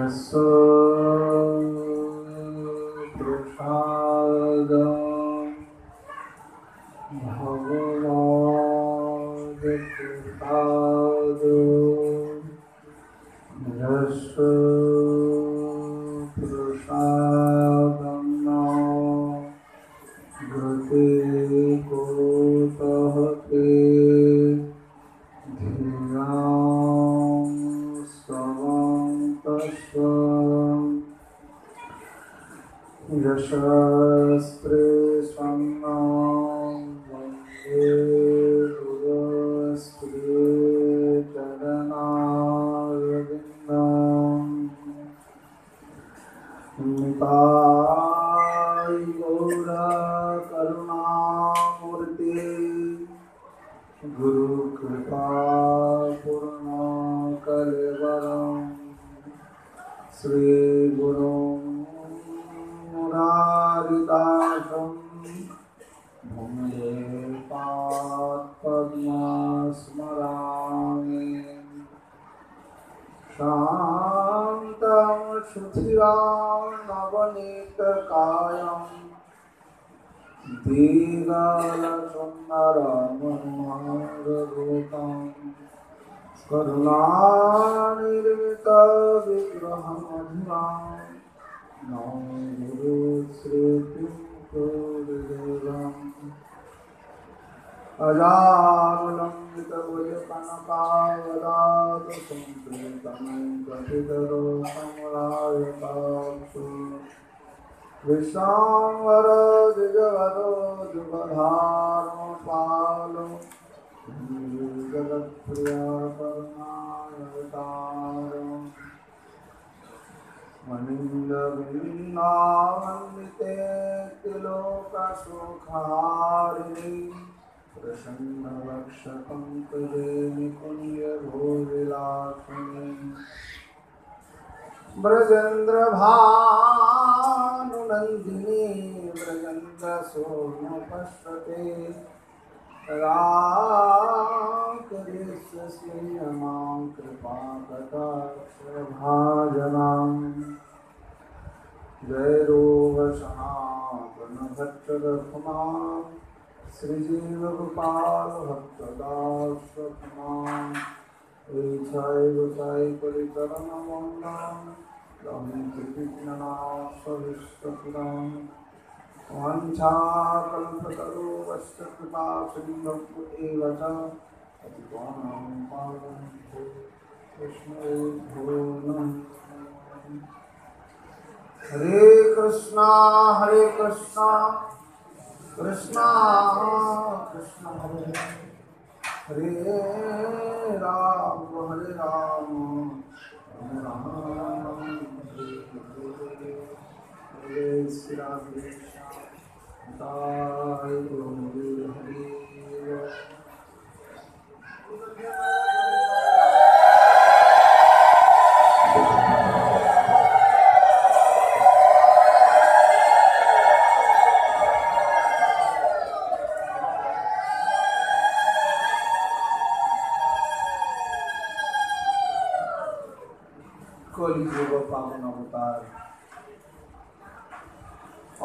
यस्य प्रसादं भगवत्पादो यस्य प्रसादं गते कुतः ते धियां समन्तस्व यशस्त्रे स्वन्नं वन्दे गुरुस्त्रे चरणारविन्दं निताय गौरकरुणामूर्ते गुरुकृपा पूर्णकलेवरं श्रीगुरुं मुरारिदासं वन्दे पादपद्मस्मरामि शान्तं सुधिरानवनीतकायं दीर्घलसुन्दरमनोहररूपं करुणानिर्मितविग्रहमधिरां नौमि गुरुश्रीतीर्थगुरुदेवम् अजानुलम्बितभुजकनकावदातसंप्रीतं कपितरोकमलायताक्षु विश्वाम्बरद्विजवरो जुगधार्मपालो जगत्प्रियकरुणावतारो मनिन्दविन्दावन्दिते त्रिलोकसुखारिणि प्रसन्नवक्षपङ्कजे निकुञ्जभोविलासिनि ब्रजेन्द्रभानुनन्दिनी ब्रजेन्द्रसोमपश्यते राकरेश्वश्रीयमां कृपाकटाक्षभाजनाम् जय रोगसनातनभट्टरघुमां श्रीजीवगोपाल भक्तदासत्मां ऐच्छाय परिचरणमङ्गलं लङ्कितनाशविष्टपुरां वाञ्छाकल्पतरुश्च कृपासिन्धुः एव च पतितानां पावनेभ्यो वैष्णवेभ्यो नमः। हरे कृष्णा कृष्णा कृष्णा हरे हरे राम राम राम हरे श्री राम हरे हरे। कलियुग पावन अवतार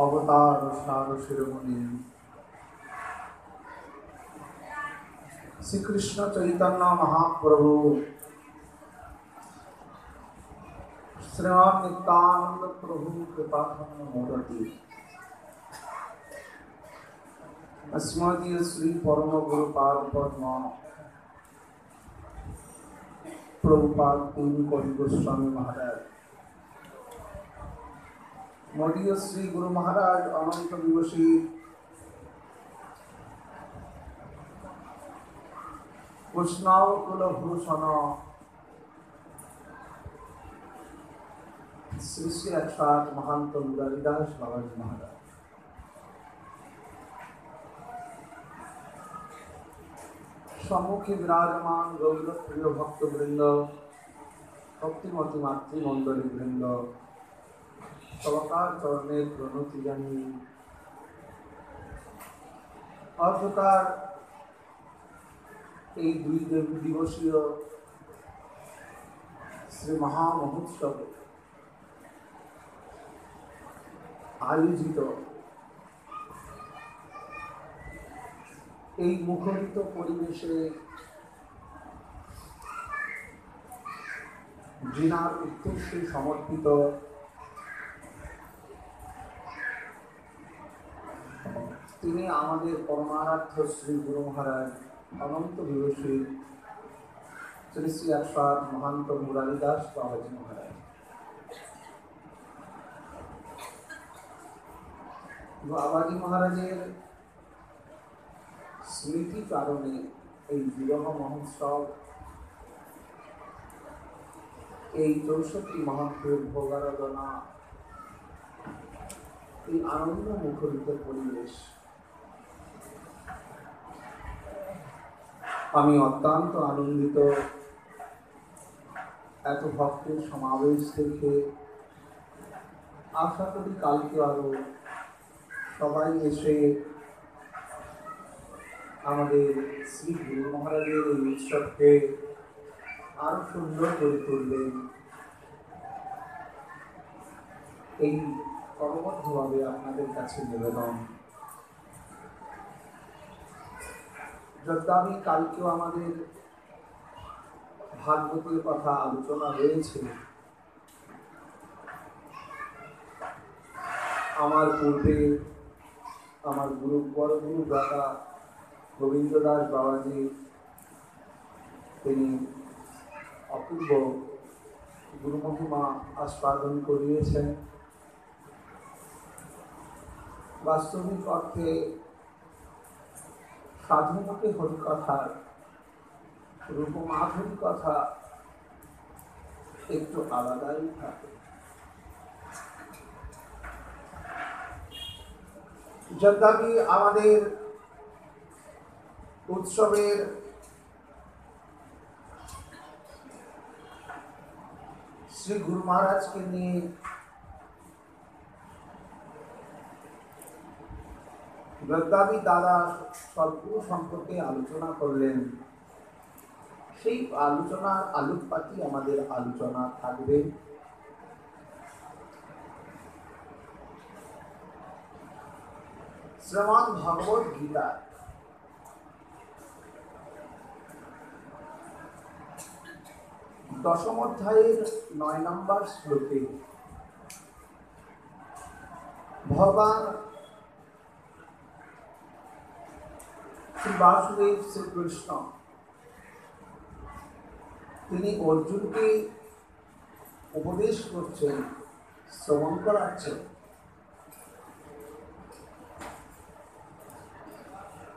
अवतार सार शिरोमणि श्री कृष्ण चैतन्य महाप्रभु श्रीमान नित्यानंद प्रभु कृपा मूर्ति अस्मदीय श्री परम गुरु पाद पद्म प्रभुपाद पूर्व कवि गोस्वामी महाराज मदीय श्री गुरु महाराज अनंत दिवसी वैष्णव कुलभूषण श्री श्री अक्षात महंत मुरारीदास बाबाजी महाराज सम्मुखे विराजमान गौर प्रिय भक्तवृंद भक्तिमती मातृमंडली वृंद सबकार चरणे प्रणति जानिए অর্থকার এই দুই দিবসীয় শ্রী মহামহোৎসবে আয়োজিত এই মুখরিত পরিবেশে জিনার উদ্দেশ্যে সমর্পিত তিনি আমাদের পরমারাধ্য শ্রী গুরু মহারাজ অনন্ত বিভূষী শ্রী শ্রী আচার্য মহান্ত মুরারি দাস বাবাজি মহারাজ। বাবাজি মহারাজের স্মৃতি কারণে এই বিরহ মহোৎসব, এই ৬৪ মহাত্মের ভোগারাধনা, এই আনন্দ মুখরিত পরিবেশ আমি অত্যন্ত আনন্দিত। এত ভক্তের সমাবেশ দেখে আশা করি কালকে আরো সবাই এসে আমাদের শ্রী গুরু মহারাজের এই উৎসবকে আরো সুন্দর করে তুলবেন, এই করবদ্ধভাবে আপনাদের কাছে নিবেদন। যদ্যাপি কালকেও আমাদের ভাগবতের কথা আলোচনা হয়েছে, আমার পূর্বে আমার বড় গুরু দাতা গোবিন্দ দাস বাবাজি তিনি অপূর্ব গুরু মহিমা আস্বাদন করিয়েছেন। বাস্তবিক অর্থে সাধুমুখে হরিকথার রূপমাধুরী কথা একটু আলাদাই থাকে। যদ্যাপি আমাদের উৎসবের শ্রী গুরু মহারাজকে নিয়ে যদ্যাপি দাদা সদ্গুরু সম্পর্কে আলোচনা করলেন, সেই আলোচনার আলোকপাতই আমাদের আলোচনা থাকবে। শ্রীমদ্ ভগবদ গীতা দশম অধ্যায়ের ৯ নম্বর শ্লোকে ভগবান শ্রী বাসুদেব শ্রীকৃষ্ণ তিনি অর্জুনকে উপদেশ করছেন, শ্রবণ করাচ্ছেন।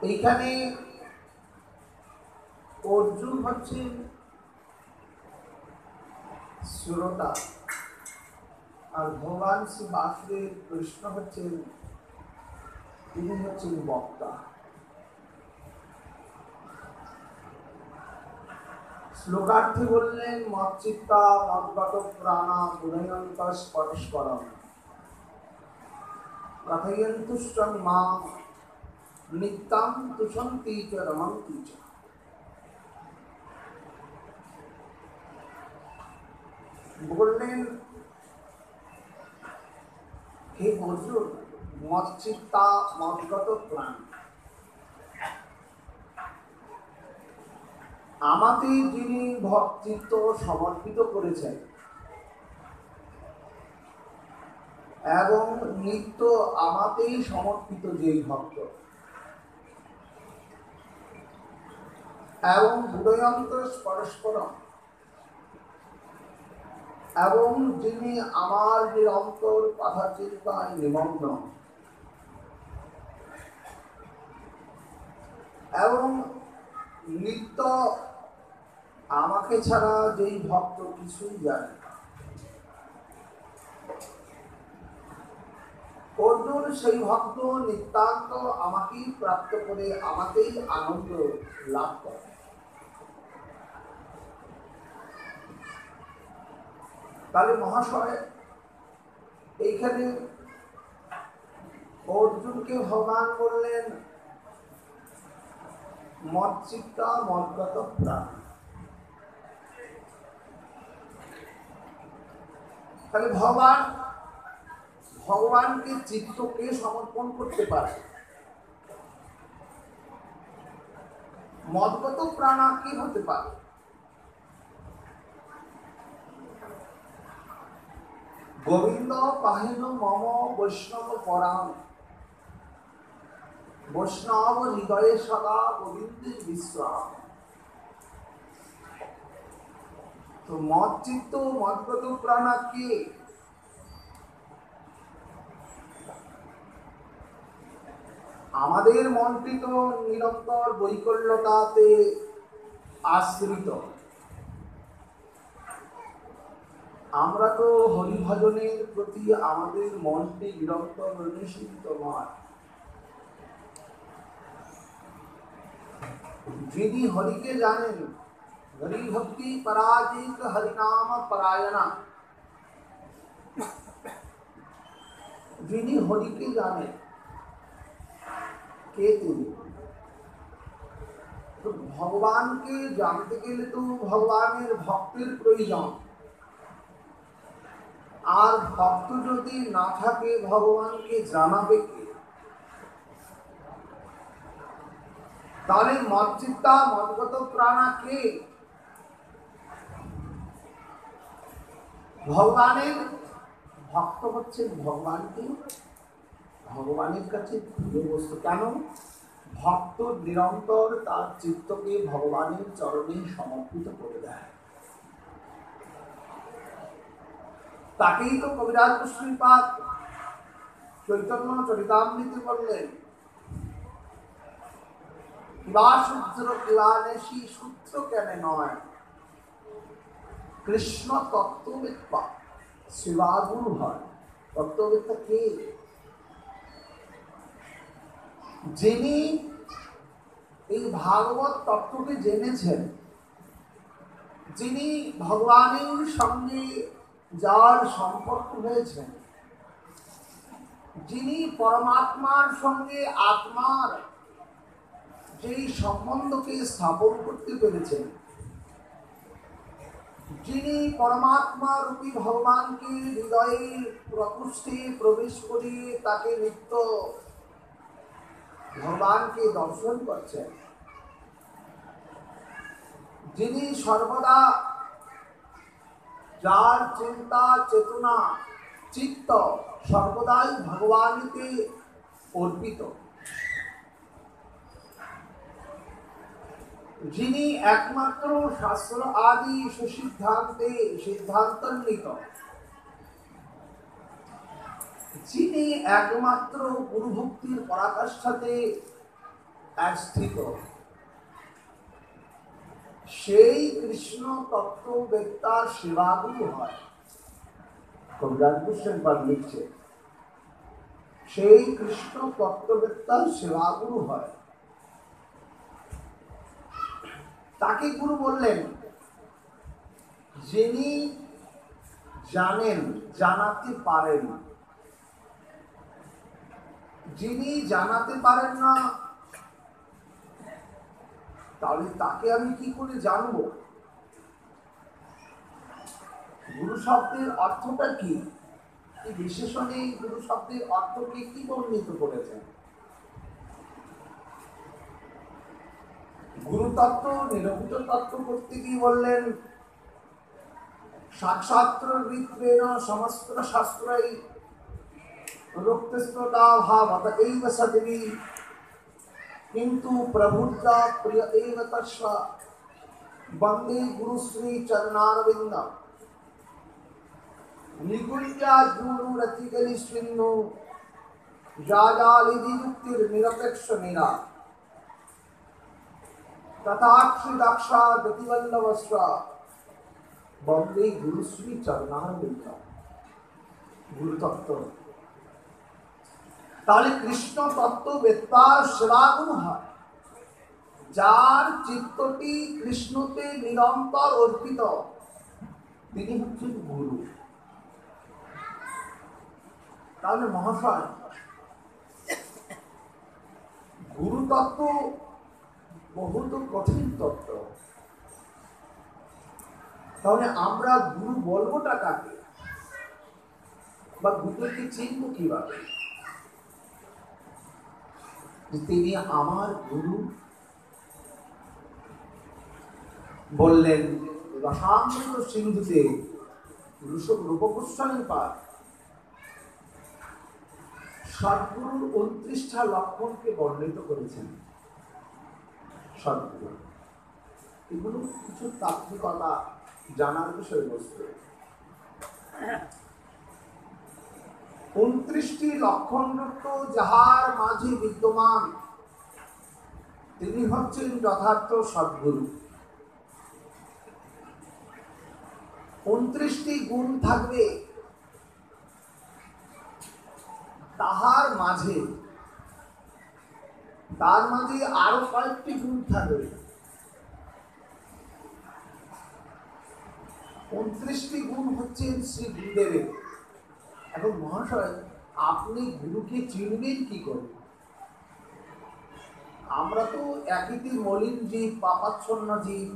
এইখানে অর্জুন হচ্ছেন শ্রোতা, আর ভগবান শ্রী বাসুদেব কৃষ্ণ হচ্ছেন তিনি হচ্ছেন বক্তা। শ্লোকার্থে বললেন মচ্চিত্তা মদ্গত প্রাণা গুণয়ন্ত পরস্পরম কথয়ন্তুষ্টং মাম নিত্যং তুষন্তি চ রমন্তি চ। বললেন হে অর্জুন, মচ্চিত্তা মদ্গত প্রাণ, আমাকে যিনি ভক্তিত্ব সমর্পিত করেছেন এবং নিত্য আমাতেই সমর্পিত যেই ভক্ত এবং হৃদয়ন্ত পরস্পরম, এবং যিনি আমার নিরন্তর কথা চিন্তায় নিমগ্ন এবং নিত্য আমাকে ছাড়া যেই ভক্ত কিছুই জানে না, অর্জুন সেই ভক্ত নিতান্ত আমাকেই প্রাপ্ত করে আমাকেই আনন্দ লাভ করে। তাহলে মহাশয় এইখানে অর্জুনকে ভগবান বললেন মচ্চিত্তা মদ্গত প্রাণ। তাহলে ভগবান ভগবানকে চিত্তকে সমর্পণ করতে পারে। মদগত প্রাণা কি হতে পারে? গোবিন্দ পাহেন মম বৈষ্ণব পরাণ, বৈষ্ণব হৃদয়ে সদা গোবিন্দের বিশ্রাম। তো মদ চিত্ত মদগত প্রাণা কে? আমাদের মনটি তো নিরন্তর বৈকল্যতাতে আশ্রিত। আমরা তো হরিভজনের প্রতি আমাদের মনটি নিরন্তর অনুসৃত নয়। যিনি হরিকে জানেন, হরি ভক্তি পরাজিত হরিনাম পরায়ণা, যিনি হরিকে জানেন কে তিনি? তো ভগবানকে জানতে গেলে তো ভগবানের ভক্তের প্রয়োজন। আর ভক্ত যদি না থাকে ভগবানকে জানাবে কে? তাহলে মদচিত্তা মদগত প্রাণা কে? ভগবানের ভক্ত হচ্ছে ভগবানকে ভগবানের কাছে প্রিয় বস্তু। কেন? ভক্ত নিরন্তর তার চিত্তকে ভগবানের চরণে সমর্পিত করে দেয়। তাকেই তো কবিরাজ শ্রীপাদ চৈতন্য চরিতামৃতে বললেন, কিবা শুদ্র কিবা নেশি, শুদ্র কেন নয়, কৃষ্ণ তত্ত্ববেত্তা শিবাগুরু হয়। তত্ত্ববেত্তা কে? যিনি এই ভাগবত তত্ত্বকে জেনেছেন, যিনি ভগবানের সঙ্গে যার সম্পর্ক হয়েছেন, যিনি পরমাত্মার সঙ্গে আত্মার যেই সম্বন্ধকে স্থাপন করতে পেরেছেন, যিনি পরমাত্মা রূপী ভগবানকে হৃদয়ের প্রকোষ্ঠে প্রবেশ করিয়ে তাকে নিত্য ভগবানকে দর্শন করছেন, যিনি সর্বদা যার চিন্তা চেতনা চিত্ত সর্বদাই ভগবানকে অর্পিত, যিনি একমাত্র শাস্ত্র আদি সুসিদ্ধান্তে সিদ্ধান্তান্বিত, যিনি একমাত্র গুরু ভক্তির পরাকাষ্ঠাতে স্থিত, সেই কৃষ্ণ তত্ত্ববেত্তার সেবাগুরু হয়। কবিরাজ গোস্বামীপাদ লিখছে, সেই কৃষ্ণ তত্ত্ববেত্তার সেবাগুরু হয়। তাকে গুরু বললেন, যিনি জানেন, জানাতে পারেন। যিনি জানাতে পারেন না, তাহলে তাকে আমি কি করে জানবো? গুরু শব্দের অর্থটা কি? বিশেষণে গুরু শব্দের অর্থকে কি বর্ণিত করেছেন? গুরু তত্ত্ব নিরূপিত তত্ত্ব করতে গিয়ে বললেন, সাক্ষাত্র ঋত্বেন সমস্ত শাস্ত্রই রক্তস্ততা ভাবত এইব সদেবী, কিন্তু প্রভুর্যা প্রিয় এব তস্য বন্দে গুরুশ্রী চরণারবিন্দ, নিকুঞ্জা জুনু রতিগলি সিন্ধু জাজালিদি যুক্তির নিরপেক্ষ মীরা, তথাক্ষি দাক্ষা গতিবল্লভস্য বন্দে গুরুশ্রী চরণারবিন্দ। গুরু তত্ত্ব। তাহলে কৃষ্ণ তত্ত্ববেত্তার সেবাগুরু হয়, যার চিত্তটি কৃষ্ণতে নিরন্তর অর্পিত, তিনি হচ্ছেন গুরু। তাহলে মহাশয়, গুরু তত্ত্ব বহুত কঠিন তত্ত্ব। তাহলে আমরা গুরু বলবোটা কাকে? বা গুরুকে চিনব কিভাবে তিনি আমার গুরু? বললেন রসামৃত সিন্ধুতে রূপ গোস্বামী পাঠ সদ্গুরুর 29টা লক্ষণকে বর্ণিত করেছেন সদ্গুরু। এগুলো কিছু তাত্ত্বিকতা জানার বিষয়বস্তু। 29টি লক্ষণযুক্ত যাহার মাঝে বিদ্যমান তিনি হচ্ছেন যথার্থ সদ্গুরু। 29টি গুণ থাকবে তাহার মাঝে, তার মাঝে আরো কয়েকটি গুণ থাকবে। 29টি গুণ হচ্ছেন শ্রী গুরুদেবের। এখন মহাশয়, আপনি গুরুকে চিনবেন কি করে? আমরা তো একইটি মলিন জীব, পাপাচ্ছন্ন জীব।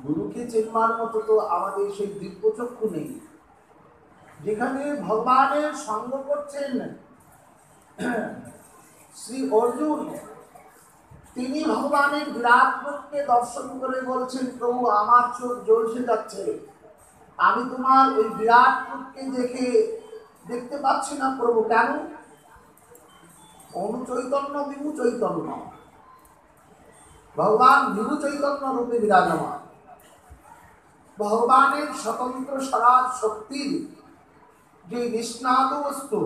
গুরুকে চেনবার মতো তো আমাদের সেই দিব্যচক্ষু নেই। যেখানে ভগবানের সঙ্গ করছেন শ্রী অর্জুন, তিনি ভগবানের বিরাট রূপকে দর্শন করে বলছেন, প্রভু আমার চোখ জ্বলসে যাচ্ছে, আমি তোমার ওই বিরাট রূপকে দেখতে পাচ্ছি না প্রভু। কেন? অনু চৈতন্য বিভু চৈতন্য, ভগবান বিভু চৈতন্য রূপে বিরাজমান। ভগবানের স্বতন্ত্র স্বরাজ শক্তির যে নিষ্ণাত বস্তু,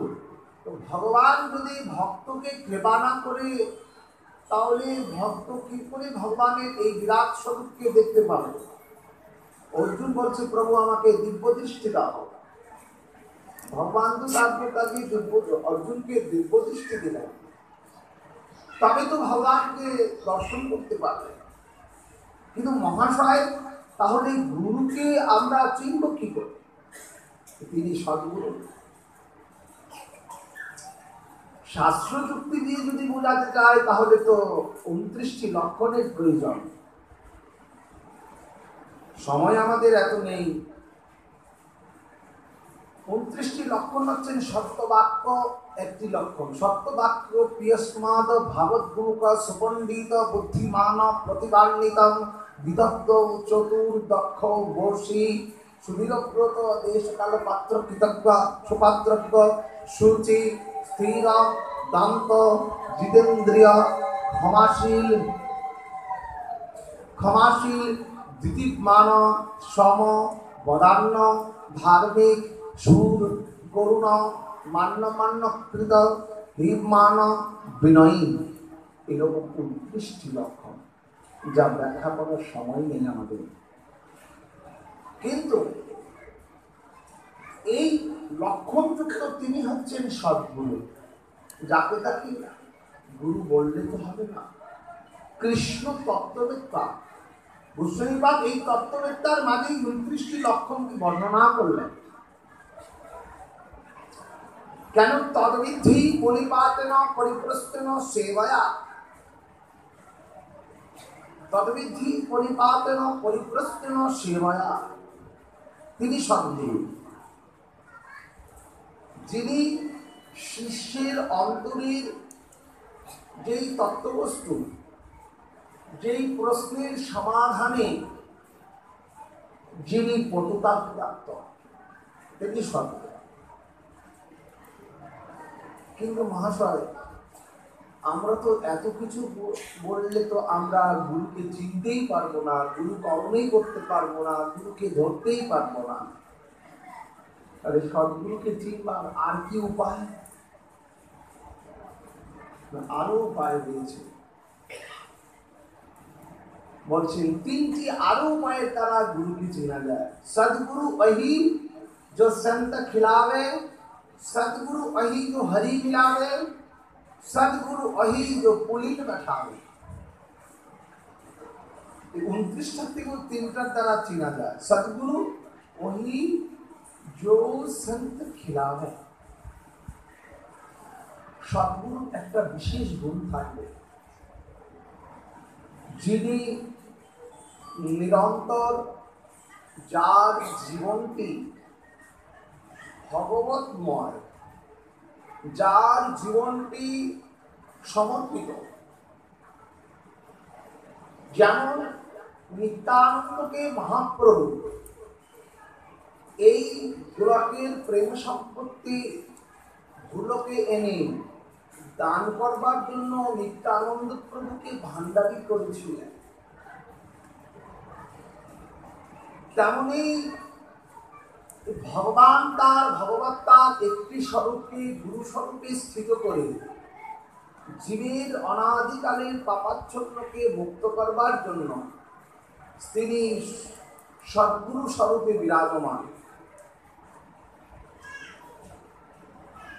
তো ভগবান যদি ভক্তকে কৃপা না করে তাহলে ভক্ত কি করে ভগবানের এই বিরাট স্বরূপকে দেখতে পাবে? অর্জুন বলছে, প্রভু আমাকে দিব্য দৃষ্টি দাও। ভগবান তো তাকে অর্জুনকে দিব্য দৃষ্টি দিলেন, তবে তো ভগবানকে দর্শন করতে পারবে। কিন্তু মহাশয়, তাহলে গুরুকে আমরা চিনব কি করে? তিনি সদ্গুরু। শাস্ত্র যুক্তি দিয়ে যদি বোঝাতে চায় তাহলে তো 29টি লক্ষণের প্রয়োজন। সময় আমাদের এত নেই। 29টি লক্ষণ হচ্ছেন সত্যবাক্য একটি লক্ষণ। সত্যবাক্য প্রিয়স্মাদ ভাগবদ্গুরুক সুপণ্ডিত বুদ্ধিমান প্রতিবান্বিতম বিদগ্ধ চতুর্দক্ষ বর্ষী সুদীরব্রত দেশকাল পাত্র কৃতজ্ঞ সুপাত্রজ্ঞ শুচি স্থির দান্ত জিতেন্দ্রিয় ক্ষমাশীল দিতিমান সম বদান্য ধার্মিক সুর করুণ মান্য কৃত হিমান বিনয়ী। এরকম 29টি লক্ষণ, যা ব্যাখ্যা করার সময় নেই আমাদের। কিন্তু এই লক্ষণযুক্ত তিনি হচ্ছেন সদ্গুরু। যাকে তাকে গুরু বললে তো হবে না। কৃষ্ণ তত্ত্ববেত্তা গোস্বামীপাদ এই তত্ত্ববেত্তার মাঝেই 29টি লক্ষণকে বর্ণনা করলেন। কেন? তদ্বিধি পরিপাতেন পরিপ্রস্তেন সেবয়া, তদ্বিধি পরিপাতেন পরিপ্রস্তেন সেবয়া তিনি সদ্গুরু, যিনি শিষ্যের অন্তরের যেই তত্ত্ববস্তু, যেই প্রশ্নের সমাধানে যিনি পটুতা প্রাপ্ত, তিনি সদ্গুরু। কিন্তু মহাশয়, আমরা তো এত কিছু বললে তো আমরা গুরুকে চিনতেই পারবো না, গুরু কর্মই করতে পারবো না, গুরুকে ধরতেই পারবো না। তাহলে সদ্গুরুকে চিনবার আর কি উপায়? আরো উপায় রয়েছে। বলছেন 3টি আরো উপায়ের দ্বারা গুরুকে চেনা যায়। सदगुरु वही जो संत खिलावे, सदगुरु वही जो हरि मिलावे, सदगुरु वही जो पुलिन बैठावे। 29টা থেকে 3টার দ্বারা চেনা যায়। सदगुरु वही जो संत खिलावे। সদ্গুরু একটা বিশেষ গুণ থাকবে, যিনি নিরন্তর, যার জীবনটি ভগবতময়, যার জীবনটি সমর্পিত, যেমন নিত্যানন্দকে মহাপ্রভু এই গোলকের প্রেম সম্পত্তি ভূলোকে এনে দান করবার জন্য নিত্যানন্দ প্রভুকে ভান্ডারি করেছিলেন, তেমনি ভগবান তার ভগবত্তার একটি স্বরূপকে গুরু স্বরূপে স্থিত করে জীবের অনাদিকালের পাপাচ্ছন্নকে মুক্ত করবার জন্য তিনি সদ্গুরু স্বরূপে বিরাজমান।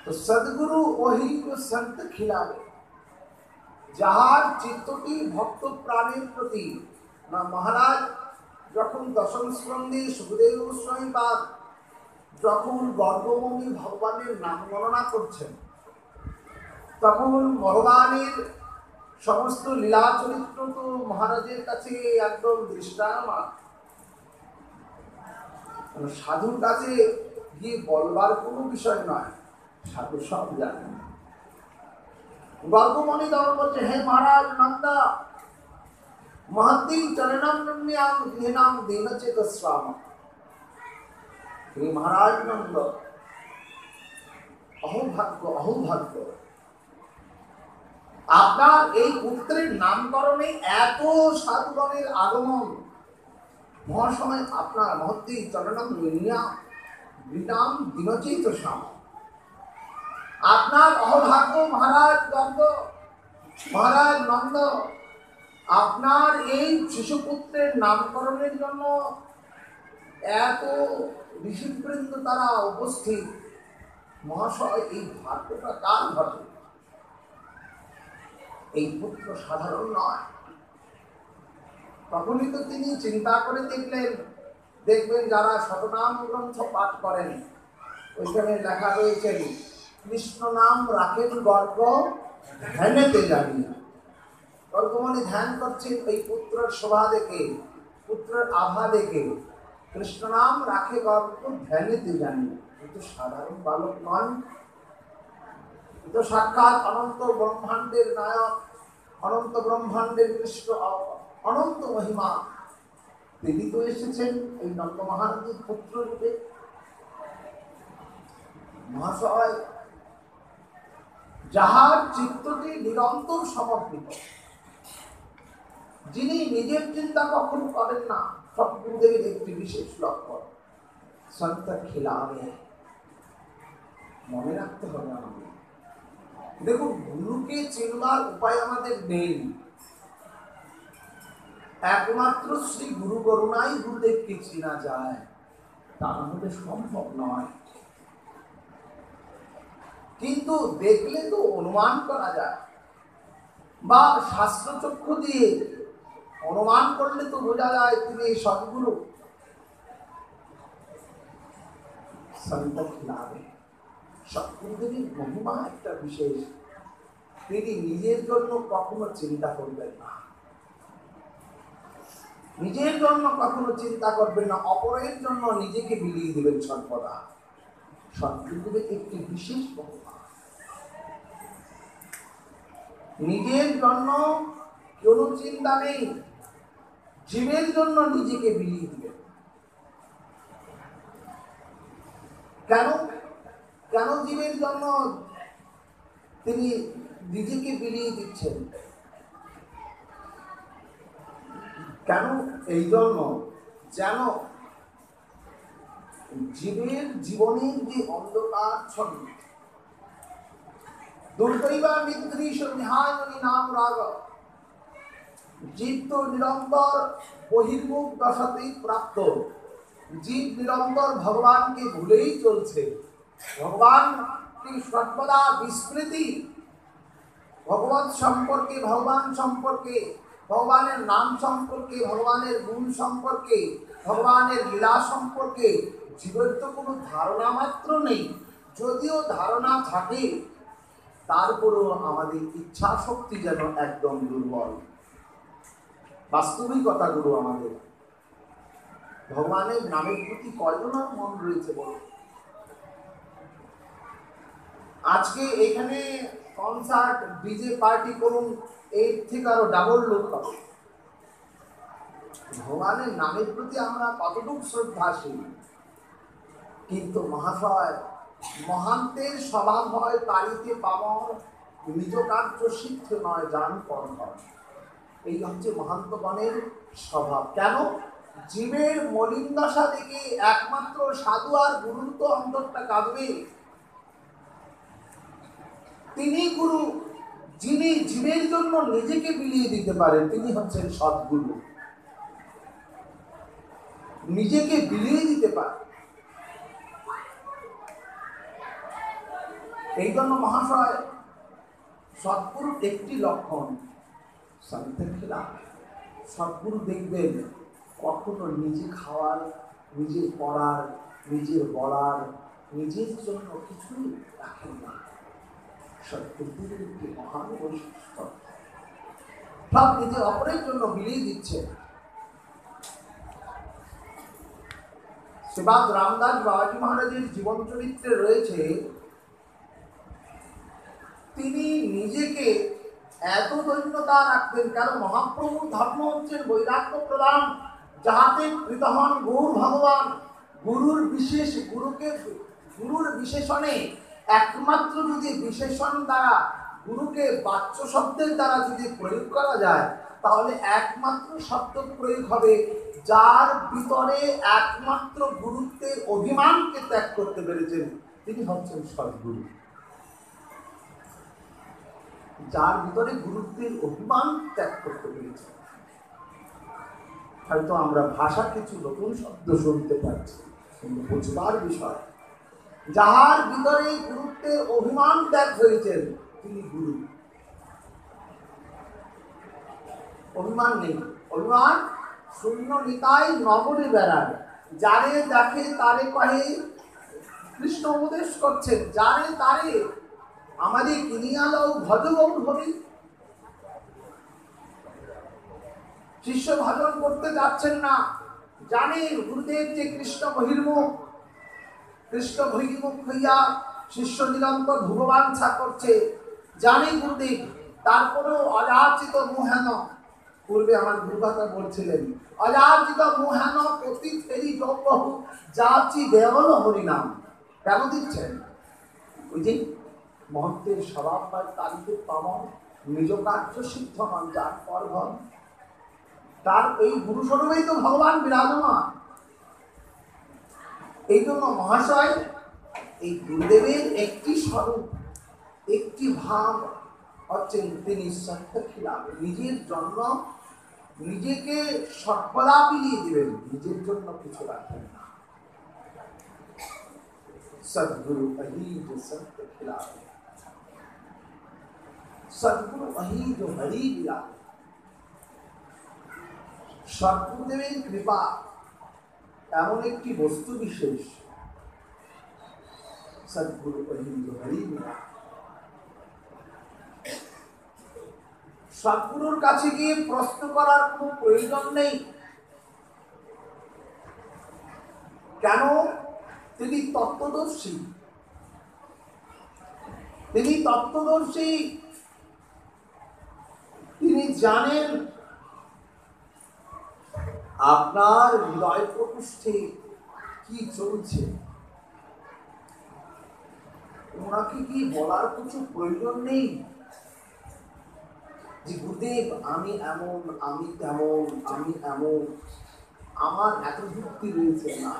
তো সদ্গুরু ওহি কো সন্ত খিলাবে, যাহার চিত্তটি ভক্ত প্রাণের প্রতি। না মহারাজ যখন দশম স্কন্ধে সুখদেব গোস্বামী পাদ যখন গর্গমুনি ভগবানের নাম গণনা করছেন, তখন ভগবানের সমস্ত লীলা চরিত্র তো মহারাজের কাছে একদম দৃষ্টায়মান। সাধুর কাছে গিয়ে বলবার কোনো বিষয় নয়, সাধু সব জানেন। গর্গমণি তখন বলছে, হে মহারাজ নন্দা, মহতি চরণম নম্যাম গৃহনাম দীনচেত স্বাম। হে মহারাজ নন্দ, অহোভাগ্য অহোভাগ্য, আপনার এই পুত্রের নামকরণে এত সাধুগণের আগমন, মহাসময় আপনার মহতি চরণম নম্যাম গৃহনাম দীনচেত স্বাম। আপনার অহোভাগ্য মহারাজ গর্গ, মহারাজ নন্দ, আপনার এই শিশুপুত্রের নামকরণের জন্য এত ঋষিবৃন্দ তারা উপস্থিত। মহাশয়, এই ভাগ্যটা কার ঘটে? এই পুত্র সাধারণ নয়। তখনই তো তিনি চিন্তা করে দেখবেন যারা শতনাম গ্রন্থ পাঠ করেন, ওইখানে লেখা রয়েছেন, কৃষ্ণ নাম রাখেন গর্গ ধ্যানেতে জানিয়া। গর্গমণি ধ্যান করছেন এই পুত্রের শোভা দেখে, পুত্রের আভা দেখে, কৃষ্ণ নাম রাখে গর্গ ধ্যানেতে জানিয়া। কিন্তু সাধারণ বালক নন, তো সাক্ষাৎ অনন্ত ব্রহ্মাণ্ডের নায়ক, অনন্ত ব্রহ্মাণ্ডের কৃষ্ণ, অনন্ত মহিমা। তিনি তো এসেছেন এই নন্দ মহারাজের পুত্র রূপে। মহাশয়, যাহার চিত্তটি নিরন্তর সমর্পিত, যিনি নিজের চিন্তা কখনো করেন না, সদ্গুরুদেবের একটি বিশেষ লক্ষণ, সন্ত খিলাবে। মনে রাখতে হবে আমাদের। দেখুন, গুরুকে চিনবার উপায় আমাদের নেই, একমাত্র শ্রী গুরু করুণাই গুরুদেবকে চেনা যায়, তা হলে সম্ভব নয়। কিন্তু দেখলে তো অনুমান করা যায়, বা শাস্ত্রচক্ষু দিয়ে অনুমান করলে তো বোঝা যায় তিনি সদ্গুরু। সন্ত খিলাবে, সদ্গুরুদেবের মহিমা একটা বিশেষ। তিনি নিজের জন্য কখনো চিন্তা করবেন না, নিজের জন্য কখনো চিন্তা করবেন না, অপরের জন্য নিজেকে বিলিয়ে দেবেন সর্বদা। সদ্গুরুদেবের একটি বিশেষ মহিমা, নিজের জন্য কোনো চিন্তা নেই, জীবের জন্য নিজেকে বিলিয়ে দিবেন। কেন কেন জীবের জন্য তিনি নিজেকে বিলিয়ে দিচ্ছেন? কেন? এই জন্য যেন জীবের জীবনের যে অন্ধকার ছবি, দুর্দৈবা নিদ্রিশ নিহায়নি নাম রাগ, জীব তো নিরন্তর বহির্মুখ দশাতেই প্রাপ্ত। জীব নিরন্তর ভগবানকে ভুলেই চলছে, ভগবান কি সর্বদা বিস্মৃতি, ভগবত সম্পর্কে, ভগবান সম্পর্কে, ভগবানের নাম সম্পর্কে, ভগবানের গুণ সম্পর্কে, ভগবানের লীলা সম্পর্কে জীবের তো কোনো ধারণা মাত্র নেই। যদিও ধারণা থাকে, তারপরেও আমাদের ইচ্ছা শক্তি যেন একদম দুর্বল। বাস্তবিকতাগুলো আমাদের ভগবানের নামের প্রতি কয়জনের মন রয়েছে বলো? আজকে এখানে কনসার্ট ডিজে পার্টি করুন, এর থেকে আরো ডাবল লোক পাবে। ভগবানের নামের প্রতি আমরা কতটুকু শ্রদ্ধাশীল, কিন্তু মহাশয় মহান্তের স্বভাব হয় তারিতে পাবন, নিজ কার্য সিদ্ধ নয় জান কর্ম। এই হচ্ছে মহান্তগণের স্বভাব। কেন? জীবের মলিন দশা দেখে একমাত্র সাধু আর গুরুর তো অন্তরটা কাঁদবে। তিনি গুরু, যিনি জীবের জন্য নিজেকে বিলিয়ে দিতে পারেন, তিনি হচ্ছেন সদ্গুরু। নিজেকে বিলিয়ে দিতে পারে। এই জন্য মহাশয় সদ্গুরুর একটি লক্ষণ, সদ্গুরু দেখবেন কখনো নিজে খাওয়ার, নিজের পড়ার, নিজের বলার, নিজের জন্য কিছুই রাখেন না। সদ্গুরুর একটি মহান বৈশিষ্ট্য, সব নিজে অপরের জন্য বিলিয়ে দিচ্ছে। শ্রীবাদ রামদাস বাবাজি মহারাজের জীবন চরিত্রে রয়েছে, তিনি নিজেকে এত দৈন্যতা রাখতেন। কেন? মহাপ্রভুর ধর্ম হচ্ছে বৈরাগ্য প্রদান, যাহাতে কৃত হন গৌর ভগবান। গুরুর বিশেষ, গুরুর বিশেষণে একমাত্র যদি বিশেষণ দ্বারা গুরুকে বাচ্য শব্দের দ্বারা যদি প্রয়োগ করা যায়, তাহলে একমাত্র শব্দ প্রয়োগ হবে যার ভিতরে একমাত্র গুরুত্বের অভিমানকে ত্যাগ করতে পেরেছেন, তিনি হচ্ছেন সদ্গুরু। যার ভিতরে গুরুত্বের অভিমান ত্যাগ করতে পেরেছে। হয়তো আমরা ভাষা কিছু নতুন শব্দ শুনতে পাচ্ছি, কিন্তু বুঝবার বিষয়, যাহার ভিতরে গুরুত্বের অভিমান ত্যাগ হয়েছেন তিনি গুরু। অভিমান নেই, অভিমান শূন্য নিতাই নগরে বেড়ায়, যারে দেখে তারে কহে, কৃষ্ণ উপদেশ করছেন, যারে তারে আমাদের কিনিয়া লও ভজগৌর হরি। শিষ্য ভজন করতে যাচ্ছেন না, জানে গুরুদেব যে কৃষ্ণ বহির্মুখ, কৃষ্ণ বহির্মুখ হইয়া শিষ্য নিরন্তর ভগবাঞ্ছা করছে, জানে গুরুদেব, তারপরেও অযাচিত মোহেন, পূর্বে আমার গুরুভাতা বলছিলেন, অযাচিত মোহেন প্রতি ফেরি বহু যাচি দেওয়াল হরিনাম। কেন দিচ্ছেন? ওই যে মহত্বের স্বভাব হয় তারিতে পাবন, নিজ কার্য সিদ্ধ হন যার পরঘন। তার এই গুরু স্বরূপেই তো ভগবান বিরাজমান। এই জন্য মহাশয় এই গুরুদেবের একটি স্বরূপ, একটি ভাব হচ্ছেন তিনি সত্যখিলা, নিজের জন্য নিজেকে সর্বদা বিলিয়ে দিবেন, নিজের জন্য কিছু রাখবেন না। सदगुरु अही जो संत खिलावे, सदगुरु अही जो हरि बिलावे। সদ্গুরুদেবের কৃপা এমন একটি বস্তু বিশেষ, সদ্গুরু অহি जो हरि बिलावे। সদ্গুরুর কাছে গিয়ে প্রশ্ন করার কোনো প্রয়োজন নেই। কেন? তিনি তত্ত্বদর্শী, তিনি তত্ত্বদর্শী। তিনি জানেন আপনার হৃদয় প্রকোষ্ঠে কি চলছে। ওনাকে কি বলার কিছু প্রয়োজন নেই যে গুরুদেব আমি এমন, আমি তেমন, আমি এমন, আমার এত যুক্তি রয়েছে না।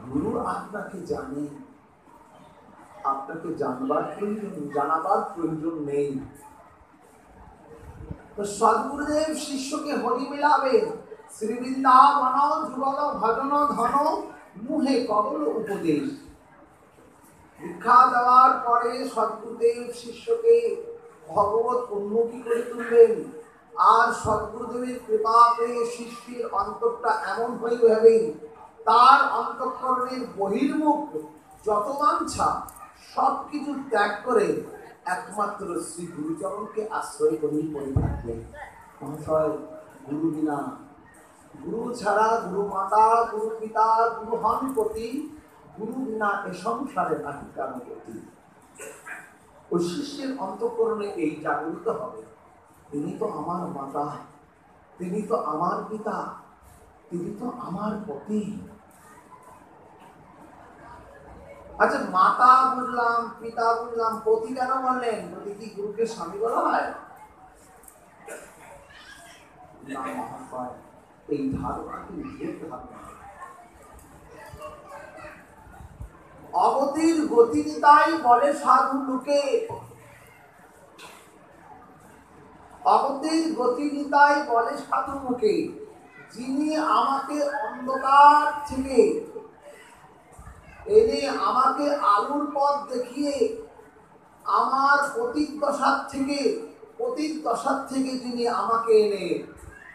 গুরু আপনাকে জানে, আপনাকে জানবার প্রয়োজন, জানাবার প্রয়োজন নেই। তো সদ্গুরুদেব শিষ্যকে হরি মিলাবে, শ্রী বৃন্দাবন যুগল ভজন ধন মুহে কবল উপদেশ। দীক্ষা দেওয়ার পরে সদ্গুরুদেব শিষ্যকে ভগবত উন্মুখী করে তুলবেন। আর সদ্গুরুদেবের কৃপা পেয়ে শিষ্যের অন্তরটা এমন হয়ে যাবে, তার অন্তঃকরণের বহির্মুখ যত বাঞ্ছা সব কিছু ত্যাগ করে একমাত্র শ্রী গুরুচরণকে আশ্রয় করেই পড়ে থাকবে। মহাশয় গুরু বিনা, গুরু ছাড়া, গুরু মাতা, গুরু পিতা, গুরু হন প্রতি, গুরু বিনা এ সংসারে নাহি কারো গতি। ওই শিষ্যের অন্তঃকরণে এই জাগরিত হবে, তিনি তো আমার মাতা, তিনি তো আমার পিতা, তিনি তো আমার পতি। আচ্ছা, মাতা বুঝলাম, পিতা বুঝলাম, পতি কেন বললেন? পতি কি গুরুকে স্বামী বলা হয়? না মহাশয়, এই ধারণাটি ভুল ধারণা। অগতির গতিনিতাই বলে সাধু লোকে, অগতির গতিনিতাই বলে সাধু লোকে, যিনি আমাকে অন্ধকার থেকে এনে আমাকে আলোর পথ দেখিয়ে আমার পতিত দশার থেকে যিনি আমাকে এনে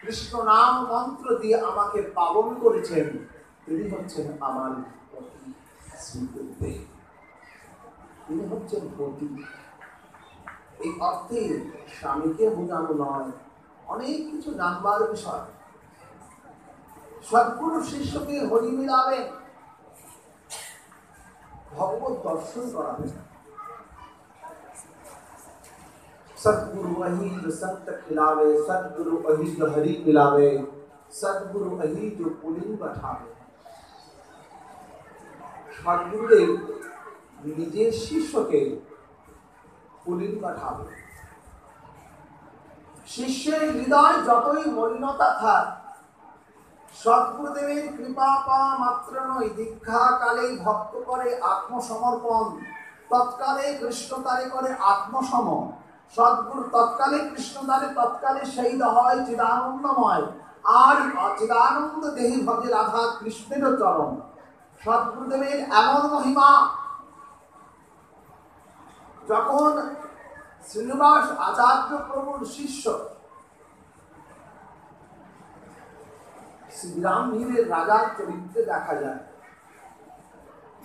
কৃষ্ণ নাম মন্ত্র দিয়ে আমাকে পাবন করেছেন, তিনি হচ্ছেন আমার পতি শ্রীগুরুদেব, তিনি হচ্ছেন পতি। এই অর্থে স্বামীকে বোঝানো নয়, অনেক কিছু জানবার বিষয়। সদ্গুরু শিষ্যকে হরি মিলাবেন, ভগবত দর্শন করাবেন। सतगुरु अही जो संत खिलावे, सतगुरु अही जो हरि मिलावे, सतगुरु अही जो पुलिंग बैठावे। सतगुरुदेव নিজের শিষ্যকে পুলিंग बैठावे। শিষ্যের হৃদয় যতই মলিনতা থাক, সদ্গুরুদেবের কৃপা পাওয়া মাত্র নয়, দীক্ষা কালেই ভক্ত করে আত্মসমর্পণ, তৎকালে কৃষ্ণতারে করে আত্মসম। সদ্গুরু তৎকালে কৃষ্ণদারে, তৎকালে সেই হয় চিদানন্দময়, আর চিদানন্দ দেহি ভজে রাধা কৃষ্ণের চরণ। সদ্গুরুদেবের এমন মহিমা, যখন শ্রীনিবাস আচার্য প্রভুর শিষ্য বিরামভীরের রাজার চরিত্রে দেখা যায়।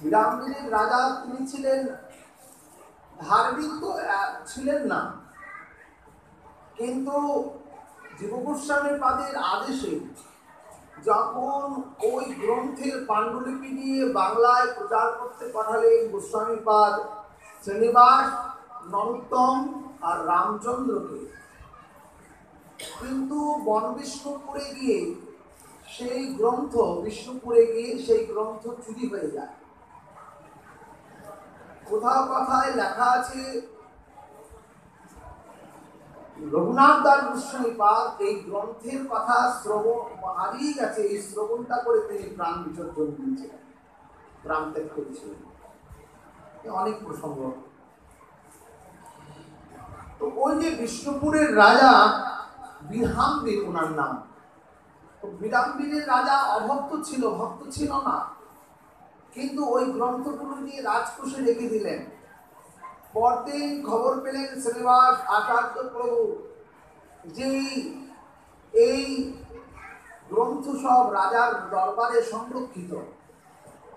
বিরামভীরের রাজা তিনি ছিলেন ধার্মিক তো ছিলেন না, কিন্তু জীব গোস্বামী পাদের আদেশে যখন ওই গ্রন্থের পাণ্ডুলিপি নিয়ে বাংলায় প্রচার করতে পাঠালেন গোস্বামী পাদ শ্রীনিবাস, নরোত্তম আর রামচন্দ্রকে, কিন্তু বন বিষ্ণুপুরে গিয়ে সেই গ্রন্থ চুরি হয়ে যায়। কোথাও কথায় লেখা আছে রঘুনাথ দাস গোস্বামী পাদ এই গ্রন্থের কথা শ্রবণ হারিয়ে গেছে, এই শ্রবণটা করে তিনি প্রাণ বিসর্জন দিয়েছিলেন, প্রাণ ত্যাগ করেছিলেন। অনেক প্রসঙ্গ। তো ওই যে বিষ্ণুপুরের রাজা বিরামবীর, ওনার নাম। তো বিরামবীরের রাজা অভক্ত ছিল, ভক্ত ছিল না, কিন্তু ওই গ্রন্থগুলো নিয়ে রাজকোষে রেখে দিলেন। পরদিন খবর পেলেন শ্রীনিবাস আচার্য প্রভু যে এই গ্রন্থ সব রাজার দরবারে সংরক্ষিত।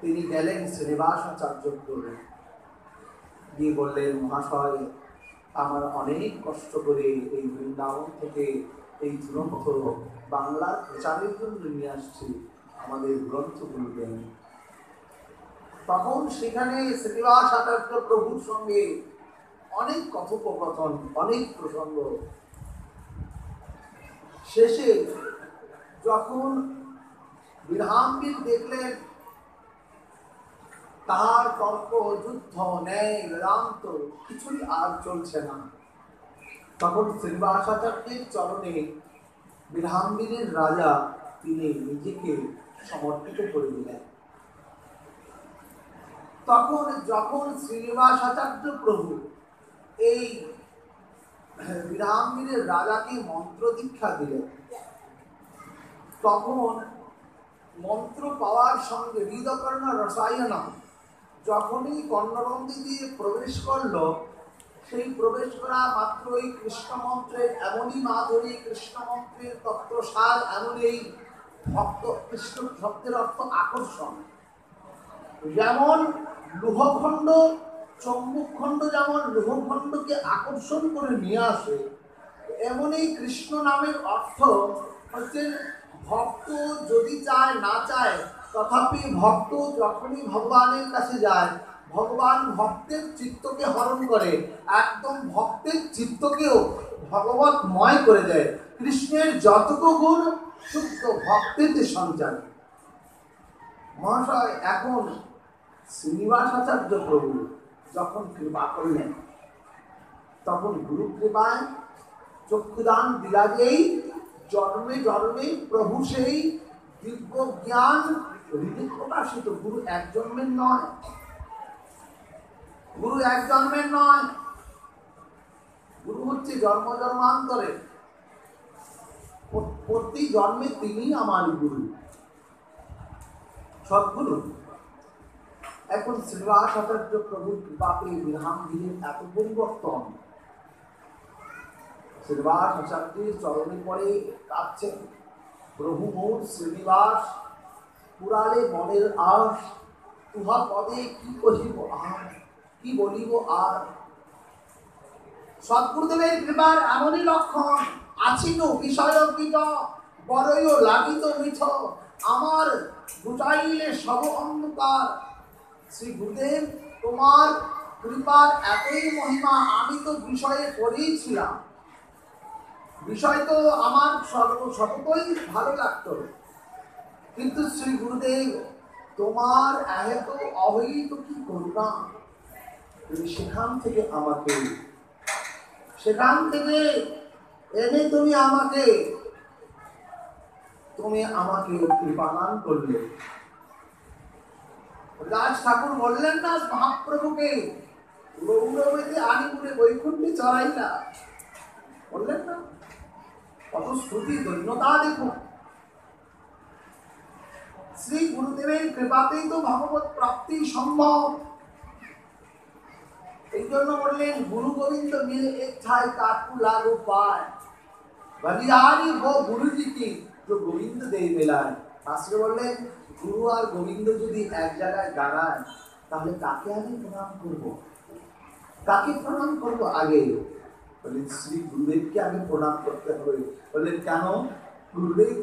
তিনি গেলেন শ্রীনিবাস আচার্য প্রভু, গিয়ে বললেন, মহাশয়, আমার অনেক কষ্ট করে এই বৃন্দাবন থেকে এই গ্রন্থ বাংলার প্রচারের জন্য নিয়ে আসছি, আমাদের গ্রন্থগুলো দেন। তখন সেখানে শ্রীনিবাস আচার্য প্রভুর সঙ্গে অনেক কথোপকথন, অনেক প্রসঙ্গ। শেষে যখন বিরামবীর দেখলেন তাহার তর্ক, যুদ্ধ, ন্যায়, বেদান্ত কিছুই আর চলছে না, তখন শ্রীনিবাস আচার্যের চরণে বিরামবীরের রাজা তিনি নিজেকে সমর্পিত করে দিলেন। তখন যখন শ্রীনিবাস আচার্য প্রভু এই বিরামবীরের রাজাকে মন্ত্র দীক্ষা দিলেন, তখন মন্ত্র পাওয়ার সঙ্গে হৃদকর্ণ রসায়ন যখনই কর্ণবন্দী দিয়ে প্রবেশ করল, সেই প্রবেশ করা মাত্রই কৃষ্ণ মন্ত্রের এমনই মাধুরী, কৃষ্ণ মন্ত্রের তত্ত্বসার এমনই ভক্ত। কৃষ্ণ শব্দের অর্থ আকর্ষণ। যেমন লোহখণ্ড, চম্বুখণ্ড যেমন লোহখণ্ডকে আকর্ষণ করে নিয়ে আসে, এমনই কৃষ্ণ নামের অর্থ হচ্ছে ভক্ত যদি চায় না চায় তথাপি ভক্ত যখনই ভগবানের কাছে যায়, ভগবান ভক্তের চিত্তকে হরণ করে, একদম ভক্তের চিত্তকেও ভগবতময় করে দেয়। কৃষ্ণের যতটুকু গুণ শুদ্ধ ভক্তেতে সঞ্চার। মহাশয় এখন শ্রীনিবাসাচার্য প্রভু যখন কৃপা করলেন, তখন গুরু কৃপায় চক্ষুদান বিরাজেই জন্মে জন্মে প্রভু সেই দিব্য জ্ঞান হৃদয় প্রকাশিত। গুরু এক জন্মের নয়, গুরু এক জন্মের নয়, গুরু হচ্ছে জন্ম জন্মান্তরে, প্রতি জন্মে তিনি আমার গুরু, সদ্গুরু। এখন শ্রীনিবাসাচার্য প্রভুর কৃপাতে বিধানগিরির এত পরিবর্তন। শ্রীনিবাসাচার্যের চরণে পড়ে কাঁদছেন, প্রভু মোর শ্রীনিবাস পুরালে মনের আশ, তুহা পদে কি কহিব আর, কি বলিব আর। সদ্গুরুদেবের কৃপার এমনই লক্ষণ, আছিল বিষয়কৃত বড়ই লাগিত মিথ, আমার বুঝাইলে সব অন্ধকার। শ্রী গুরুদেব, তোমার কৃপার এতই মহিমা, আমি তো বিষয়ে পড়েইছিলাম, বিষয় তো আমার সর্বসততই ভালো লাগতো, কিন্তু শ্রী গুরুদেব তোমার এত অবহিত কি করুণা, তুমি সেখান থেকে এনে তুমি আমাকে কৃপাদান করলে। রাজ ঠাকুর বললেন না মহাপ্রভুকে, গৌরবেতে আনিপুরে বৈকুণ্ঠে চড়াইলা, বললেন না? কত স্তুতি ধন্যতা দেখুন। শ্রী গুরুদেবের কৃপাতেই তো ভগবত প্রাপ্তি সম্ভব। এই জন্য বললেন গুরু গোবিন্দ মিলে এক ঠাই কাটু লাগো পায়, বলিহারি वो गुरु जी की जो गोविंद देव मिलाয়। শাস্ত্রে বললেন গুরু আর গোবিন্দ যদি এক জায়গায় দাঁড়ায়, তাহলে কাকে আগে প্রণাম করব? কাকে প্রণাম করব আগে? বললেন শ্রী গুরুদেবকে আগে প্রণাম করতে হবে। বললেন কেন? গুরুদেব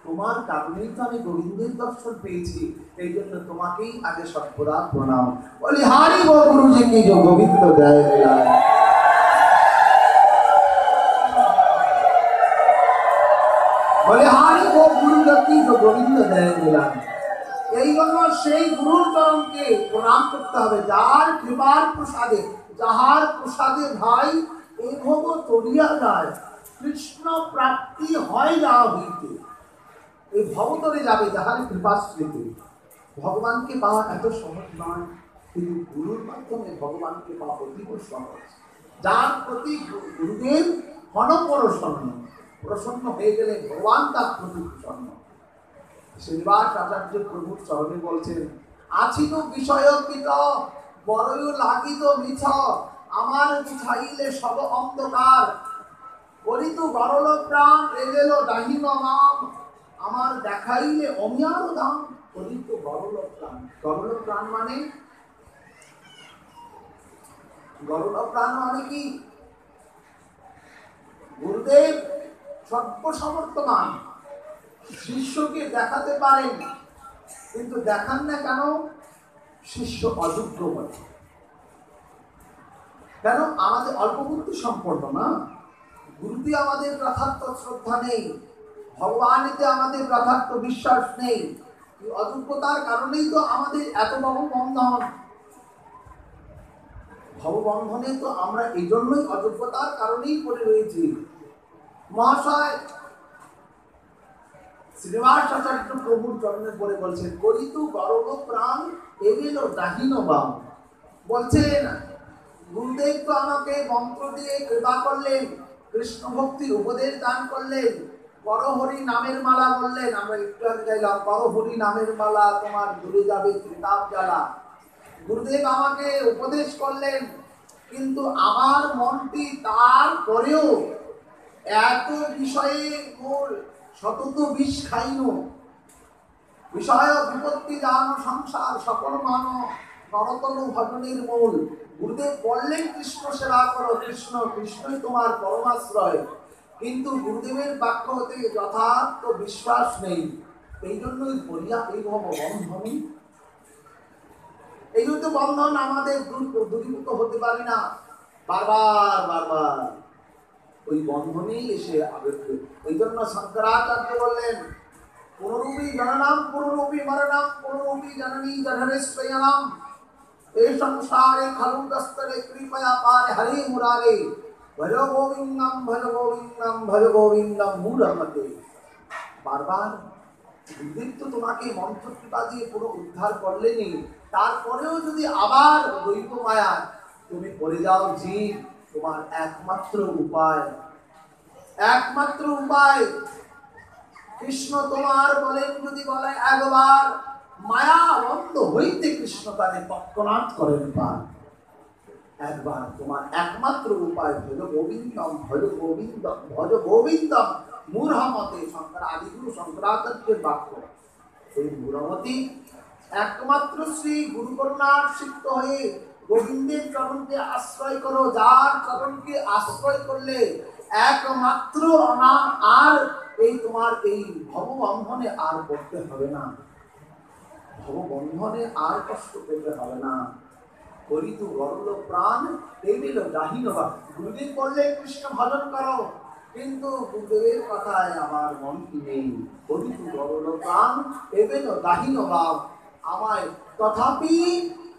তোমার কারণেই তো আমি গোবিন্দের দর্শন পেয়েছি, এই জন্য তোমাকেই আগে সর্বদা প্রণাম। বলিহারি वो गुरु जी की जो गोविंद देव मिलाয়। বলিহারি वो गुरु जी जो गोविंद देव मिलाয়। এই জন্য সেই গুরুর চরণকে প্রণাম করতে হবে, যার কৃপার প্রসাদে, যাহার প্রসাদে ভাই এ ভোগ তরিয়া যায়, কৃষ্ণ প্রাপ্তি হয় যা হইতে, এই ভবতরে যাবে যাহার কৃপাশ্রীতে। ভগবানকে পাওয়া এত সহজ নয়, কিন্তু গুরুর মাধ্যমে ভগবানকে পাওয়া অতীব সহজ। যার প্রতি গুরুদেব প্রসন্ন হয়ে গেলে ভগবান তার প্রতি প্রসন্ন। শ্রীনিবাসাচার্য প্রভুর চরণে বলছেন, আছিল বিষয়কৃত বড়ই লাগিত মিথ, আমার বুঝাইলে সব অন্ধকার, করিত গরল প্রাণ এগেল দাহিন নাম, আমার দেখাইলে অমিয়ার দাম। করিত গরল প্রাণ, গরল প্রাণ মানে কি? গুরুদেব সর্বসমর্থমান, শিষ্যকে দেখাতে পারেন, কিন্তু দেখান না কেন? শিষ্য অযোগ্য বলে। কেন? আমাদের অল্প বুদ্ধি সম্পন্ন না, গুরুতে আমাদের যথার্থ শ্রদ্ধা নেই, ভগবানেতে আমাদের যথার্থ বিশ্বাস নেই। এই অযোগ্যতার কারণেই তো আমাদের এত ভববন্ধন। ভববন্ধনে তো আমরা এই জন্যই অযোগ্যতার কারণেই পড়ে রয়েছি। মহাশয় শ্রীনিবাসাচার্য প্রভুর চরণে পড়ে বলছেন, করিতু গরল প্রাণ এগেল দাহিন বাম। বলছেন গুরুদেব তো আমাকে মন্ত্র দিয়ে কৃপা করলেন, কৃষ্ণ ভক্তির উপদেশ দান করলেন, পরহরি নামের মালা বললেন। আমরা একটু আগে গাইলাম, পরহরি নামের মালা তোমার দূরে যাবে ত্রিতাপ জ্বালা। গুরুদেব আমাকে উপদেশ করলেন, কিন্তু আমার মনটি তারপরেও এত বিষয়ে মোর সতত বিষ খাইন, বিষয় বিপত্তি জান সংসার সকল মান নরতন ভজনের মূল। গুরুদেব বললেন কৃষ্ণ সেবা করো, কৃষ্ণই তোমার পরমাশ্রয়, কিন্তু গুরুদেবের বাক্য হতে যথার্থ বিশ্বাস নেই। এই জন্যই বলিয়া এই বন্ধনই, এই জন্য বন্ধন আমাদের দূরীভূত হতে পারি না, বারবার বারবার ওই বন্ধনেই এসে আবদ্ধ। এই জন্য শঙ্করাচার্য বললেন পুনরূপী জননাম পুনরূপী মরণাম পুনরূপী জননী জঠরেশ্বয়ানাম এ সংসারে খলু দস্তরে কৃপয়া পারে হরে মুরারে ভজ গোবিন্দম ভজ গোবিন্দম ভজ গোবিন্দম মূঢ়মতে। বারবার গুরুদেব তো তোমাকে মন্ত্র কৃপা দিয়ে পুরো উদ্ধার করলেনি, তারপরেও যদি আবার দ্বৈত মায়া তুমি পড়ে যাও জীব, তোমার একমাত্র উপায় কৃষ্ণ তোমার বলেন, যদি বলে একবার মায়া বন্ধ হইতে কৃষ্ণ তারে তৎক্ষণাৎ করেন পার। একবার তোমার একমাত্র উপায় ভজ গোবিন্দম ভজ গোবিন্দম ভজ গোবিন্দম মূঢ়মতে। শঙ্কর আদিগুরু শঙ্করাচার্যের বাক্য। এই মূঢ়মতি একমাত্র শ্রী গুরু করুণার সিক্ত হয়ে গোবিন্দের চরণকে আশ্রয় করো, যার চরণকে আশ্রয় করলে একমাত্র অনাম আর এই তোমার এই ভববন্ধনে আর পড়তে হবে না, ভববন্ধনে আর কষ্ট পেতে হবে না। করিতু গরল প্রাণ টেবিল দাহিনবা। গুরুদেব বললে কৃষ্ণ ভজন করো, কিন্তু গুরুদেবের কথায় আমার মনটি নেই। করিতু গরল প্রাণ টেবিল দাহিনবা আমায় তথাপি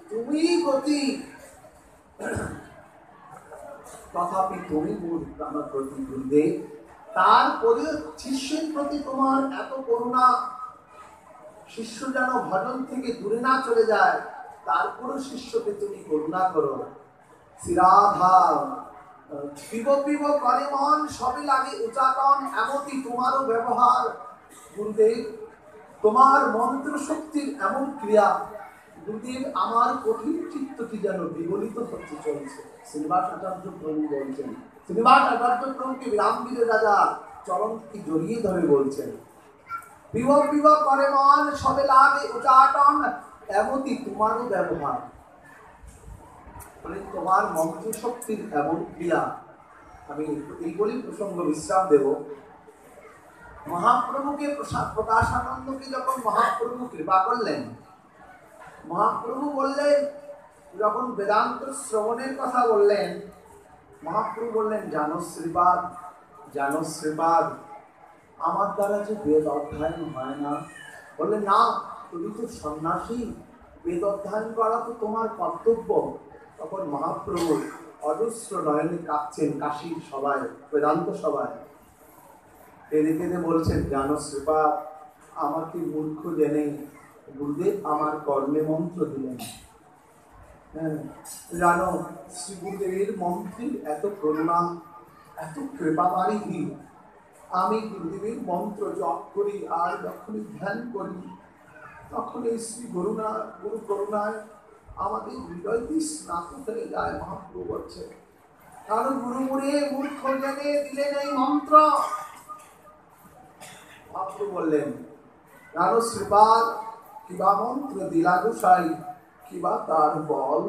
তুমি গতি, তথাপি তুমি প্রাণ প্রতি গুরুদেব। তারপরে শিষ্যের প্রতি তোমার এত করুণা, শিষ্য যেন ভজন থেকে দূরে না চলে যায়, তারপরে শিষ্যকে তুমি করুণা করো। শ্রীরাধা পিব পিব করে মন সবে লাগে উচাটন, এমনই তোমারও ব্যবহার গুরুদেব। তোমার মন্ত্র শক্তির এমন ক্রিয়া গুরুদেব, আমার কঠিন চিত্তটি যেন বিগলিত হতে চলছে। শ্রীনিবাস আচার্য প্রভু বলছেন, শ্রীনিবাস আচার্য প্রভুকে বিরামবীরের রাজা চরণকে জড়িয়ে ধরে বলছেন, পিব পিব করে মন সবে লাগে উচাটন, এমনই তোমারও ব্যবহার। মানে তোমার মন্ত্র শক্তির এমন ক্রিয়া। আমি এই বলি প্রসঙ্গ বিশ্রাম দেব। মহাপ্রভুকে প্রকাশানন্দকে যখন মহাপ্রভু কৃপা করলেন, মহাপ্রভু বললেন, যখন বেদান্ত শ্রবণের কথা বললেন, মহাপ্রভু বললেন জানো শ্রীপাদ, জানো শ্রীপাদ, আমার দ্বারা যে বেদ অধ্যয়ন হয় না। বললেন না, তুমি তো সন্ন্যাসী, বেদ অধ্যয়ন করা তো তোমার কর্তব্য। তখন মহাপ্রভু অজস্র নয়নে কাঁদছেন কাশীর সভায়, বেদান্ত সভায়, কেঁদে কেঁদে বলছেন জানো শ্রীপাদ, আমাকে মূর্খ জেনে গুরুদেব আমার কর্মে মন্ত্র দিলেন। হ্যাঁ, জানো শ্রী গুরুদেবের মন্ত্রের এত করুণা, এত কৃপা বারিধি। আমি গুরুদেবের মন্ত্র জপ করি, আর যখনই ধ্যান করি তখন এই শ্রী গুরু করুণায় আমাদের হৃদয়টি স্নাত হয়ে যায়। মহাপ্রভু বলছে কারণ গুরু মুড়ে মূর্খ জেনে দিলেন এই মন্ত্র। মহাপ্রভু বললেন জানো শ্রীপাদ, কিবা মন্ত্র দিলা গোসাই, কিবা তার বল,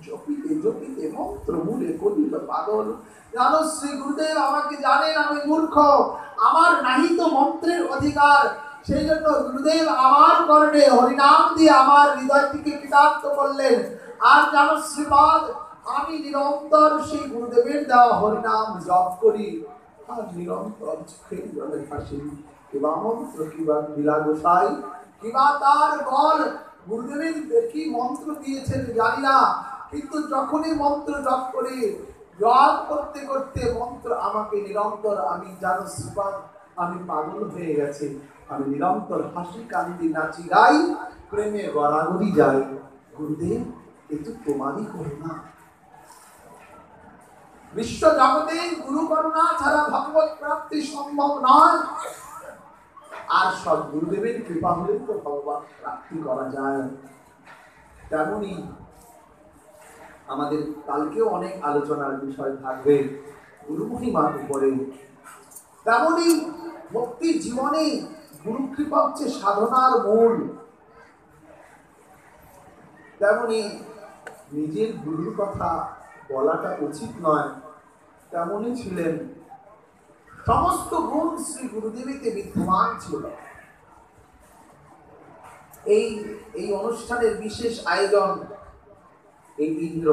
জপিতে জপিতে মন্ত্র মুড়ে করিল পাগল। জানো শ্রী গুরুদেব আমাকে জানেন আমি মূর্খ, আমার নাহি তো মন্ত্রের অধিকার, সেই জন্য গুরুদেব আমার কর্ণে হরিনাম দিয়ে আমার হৃদয়টিকে কৃতার্থ করলেন। আর জানো শ্রীপাদ, আমি নিরন্তর সেই গুরুদেবের দেওয়া হরিনাম জপ করি, আর নিরন্তর চোখের জলে হাসি। কিবা মন্ত্র কিবা দিলা গোসাই, কিবা তার বল। গুরুদেবের কি মন্ত্র দিয়েছেন জানি না, কিন্তু যখনই মন্ত্র জপ করি, জপ করতে করতে মন্ত্র আমাকে নিরন্তর, আমি জানো শ্রীপাদ আমি পাগল হয়ে গেছি, আমি নিরন্তর হাসি কান্দি নাচি গাই, প্রেমে গড়াগড়ি যাই। গুরুদেব এ তো তোমারই করুণা। বিশ্ব জগতে গুরু করুণা ছাড়া ভগবত প্রাপ্তি সম্ভব নয়। আর সব গুরুদেবের কৃপা হলে তো ভগবান প্রাপ্তি করা যায়। তেমনি আমাদের কালকেও অনেক আলোচনার বিষয় থাকবে গুরু মহিমার উপরে। তেমনি ভক্তি জীবনে গুরু কৃপা হচ্ছে সাধনার মূল। তেমনি নিজের গুরুর কথা বলাটা উচিত নয়, তেমনই ছিলেন। সমস্ত গুণ শ্রী গুরুদেবীতে বিদ্যমান ছিল। এই এই অনুষ্ঠানের বিশেষ আয়োজন এই ইন্দ্র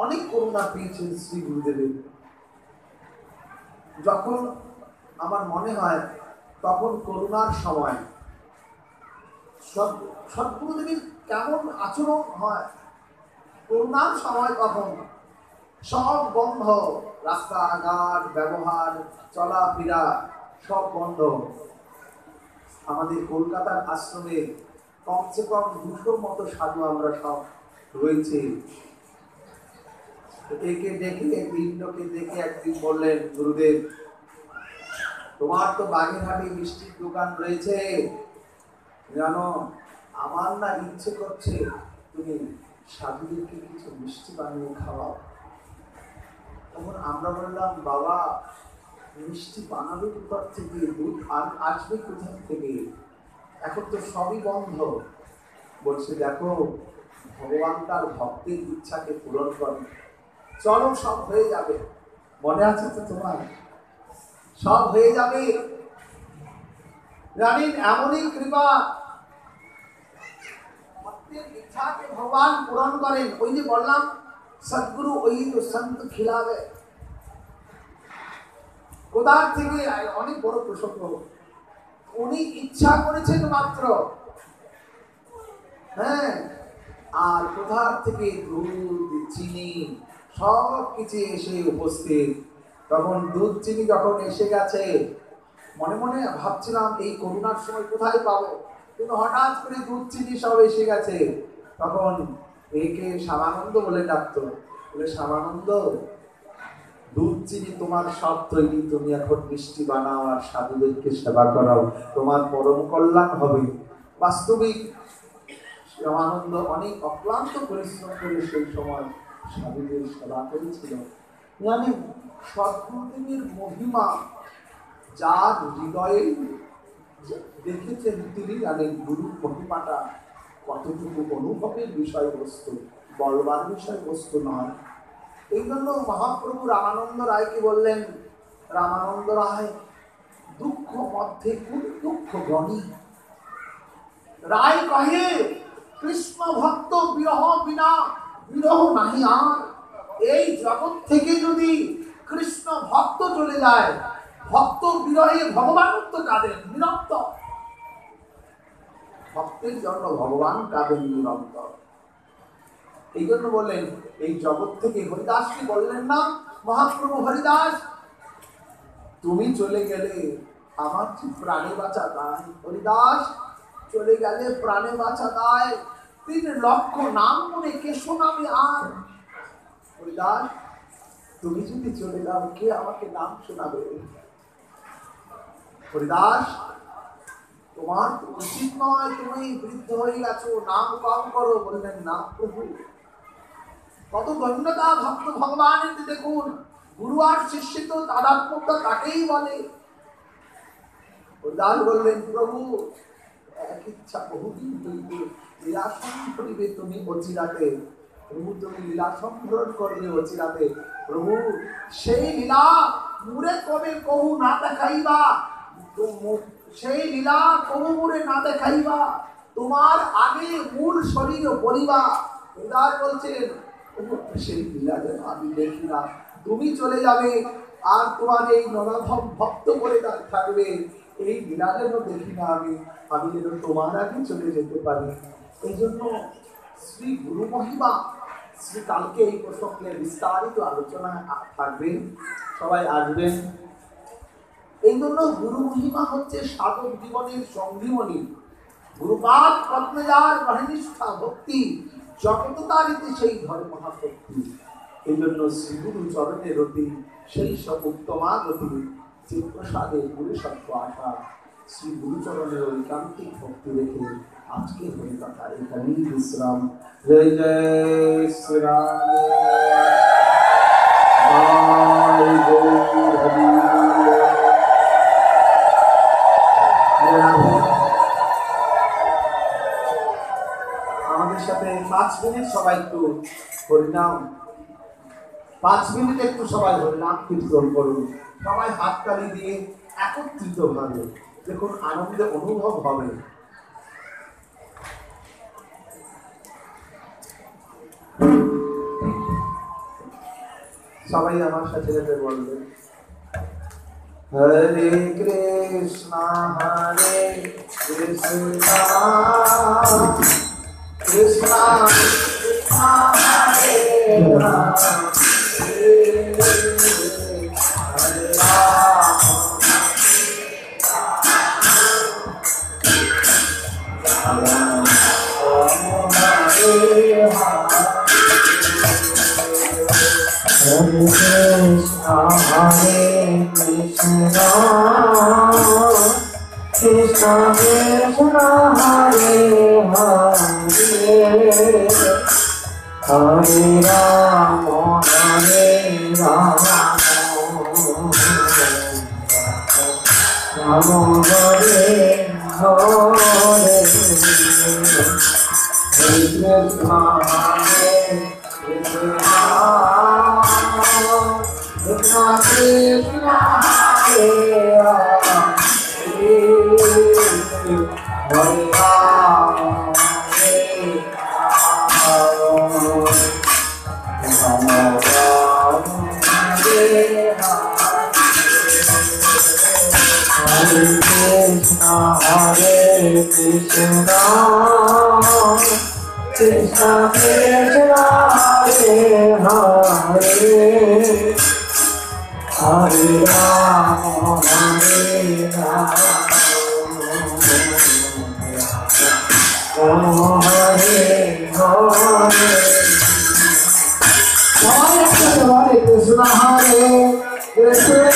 অনেক করুণা পেয়েছেন শ্রী গুরুদেবের। যখন আমার মনে হয় তখন করুণার সময় সদ্গুরুদেবের কেমন আচরণ হয়, করুণার সময় তখন সব বন্ধ, রাস্তাঘাট ব্যবহার চলাফেরা সব বন্ধ। আমাদের কলকাতার আশ্রমে কমসে কম 200 মতো সাধু আমরা সব রয়েছে। একে দেখে ইন্দ্রকে দেখে একদিন বললেন, গুরুদেব তোমার তো বাগেরহাটে মিষ্টির দোকান রয়েছে, জানো আমার না ইচ্ছে করছে তুমি সাধুদেরকে কিছু মিষ্টি বানিয়ে খাওয়াও। তখন আমরা বললাম, বাবা মিষ্টি বানাবে কোথার থেকে, দুধ আসবে কোথার থেকে, এখন তো সবই বন্ধ। বলছে দেখো ভগবান তার ভক্তের ইচ্ছাকে পূরণ করে, চলো সব হয়ে যাবে। মনে আছে তো তোমার? সব হয়ে যাবে। জানেন এমনই কৃপা, ভক্তের ইচ্ছাকে ভগবান পূরণ করেন। ওই যে বললাম সদ্গুরু ওই তো সন্ত খিলাবে, কোথার থেকে অনেক বড় প্রসঙ্গ। উনি ইচ্ছা করেছেন মাত্র, হ্যাঁ, আর কোথার থেকে দুধ চিনি সব কিছু এসে উপস্থিত। তখন দুধ চিনি যখন এসে গেছে, মনে মনে ভাবছিলাম এই করোনার সময় কোথায় পাবো, কিন্তু হঠাৎ করে দুধ চিনি সব এসে গেছে। তখন একে শ্যামানন্দ বলে ডাকতো, বলে শ্যামানন্দ দুধ চিনি তোমার সব তৈরি, তুমি এখন মিষ্টি বানাও আর সাধুদেরকে সেবা করাও, তোমার পরম কল্যাণ হবে। বাস্তবিক শ্যামানন্দ অনেক অক্লান্ত পরিশ্রম করে সেই সময় সাধুদের সেবা করেছিল। জানেন সদ্গুরুদেবের মহিমা যার হৃদয়ে দেখেছেন তিনি জানেন গুরুর মহিমাটা কতটুকু অনুভবের বিষয়বস্তু, বলবার বিষয়বস্তু নয়। এই জন্য মহাপ্রভু রামানন্দ রায়কে বললেন, রামানন্দ রায় দুঃখ মধ্যে কোন দুঃখ গণী। রায় কহে কৃষ্ণ ভক্ত বিরহ বিনা বিরহ নাহি আর। এই জগৎ থেকে যদি কৃষ্ণ ভক্ত চলে যায়, ভক্ত বিরহে ভগবান তো কাঁদেন নিরন্তর, ভক্তের জন্য ভগবান কাঁদেন নিরন্তর। এই জন্য বললেন এই জগৎ থেকে, হরিদাসকে বললেন না মহাপ্রভু, হরিদাস তুমি চলে গেলে আমার কি প্রাণে বাঁচা দায়, হরিদাস চলে গেলে প্রাণে বাঁচা দায়, 3 লক্ষ নাম মনে কে শোনাবে আর। হরিদাস তুমি যদি চলে যাও কে আমাকে নাম শোনাবে? হরিদাস তোমার উচিত নয়, তুমি বৃদ্ধ হয়ে গেছো, নাম কম করো। বললেন না প্রভু, কত ধন্যতা ভক্ত ভগবানের, দেখুন গুরু আর শিষ্য তো তাদাত্ম্যতা তাকেই বলে। হরিদাস বললেন প্রভু এক ইচ্ছা বহুদিন হইতে, লীলাসন করিবে তুমি অচিরাতে। প্রভু তুমি লীলা সম্ভরণ করবে অচিরাতে। প্রভু সেই লীলা মুরে কবে কহু না দেখাইবা, সেই লীলা কবু মুরে না দেখাইবা, তোমার আগে মূল শরীর পরিবা। হরিদাস বলছেন সেই লীলা যেন আমি দেখি না, তুমি চলে যাবে আর তোমার এই নরাধম ভক্ত করে থাকবে, এই লীলা যেন দেখি না আমি, আমি যেন তোমার আগে চলে যেতে পারি। এই জন্য শ্রী গুরু মহিমা, শ্রী কালকে এই প্রসঙ্গে বিস্তারিত আলোচনা থাকবে, সবাই আসবেন। এই জন্য গুরু মহিমা হচ্ছে সাধক জীবনের সঙ্গীমণি। গুরুপাদ পদ্মজার মহানিষ্ঠা ভক্তি জগততারিতে সেই ধর্ম মহাভক্তি। এই জন্য শ্রী গুরু চরণের অতি সেই সব উত্তমাগতি, যে প্রসাদে গুরু সত্য আশা, শ্রী গুরুচরণের ঐকান্তিক ভক্তি রেখে আজকে হয়ে কথা এখানেই বিশ্রাম। জয় জয় শ্রীরাম, আমাদের সাথে 5 মিনিট সবাই একটু হরিনাম, 5 মিনিট একটু সবাই হরিনাম কীর্তন করুন, সবাই হাততালি দিয়ে একত্রিত ভাবে। দেখুন আনন্দে অনুভব হবে। সবাই আমার সাথে সাথে বলবেন হরে Krishna Krishna Krishna Hare Hare Ram Hare Krishna Krishna Krishna Hare Hare Hare Rama Hare Rama Rama Hare Hare Hare Krishna Hare Krishna Krishna Krishna Hare Hare Hare Rama Hare Rama Hare Hare Krishna Hare Krishna Krishna Krishna Hare Hare Hare Rama Hare Rama Rama Hare Hare Hare Krishna Hare Krishna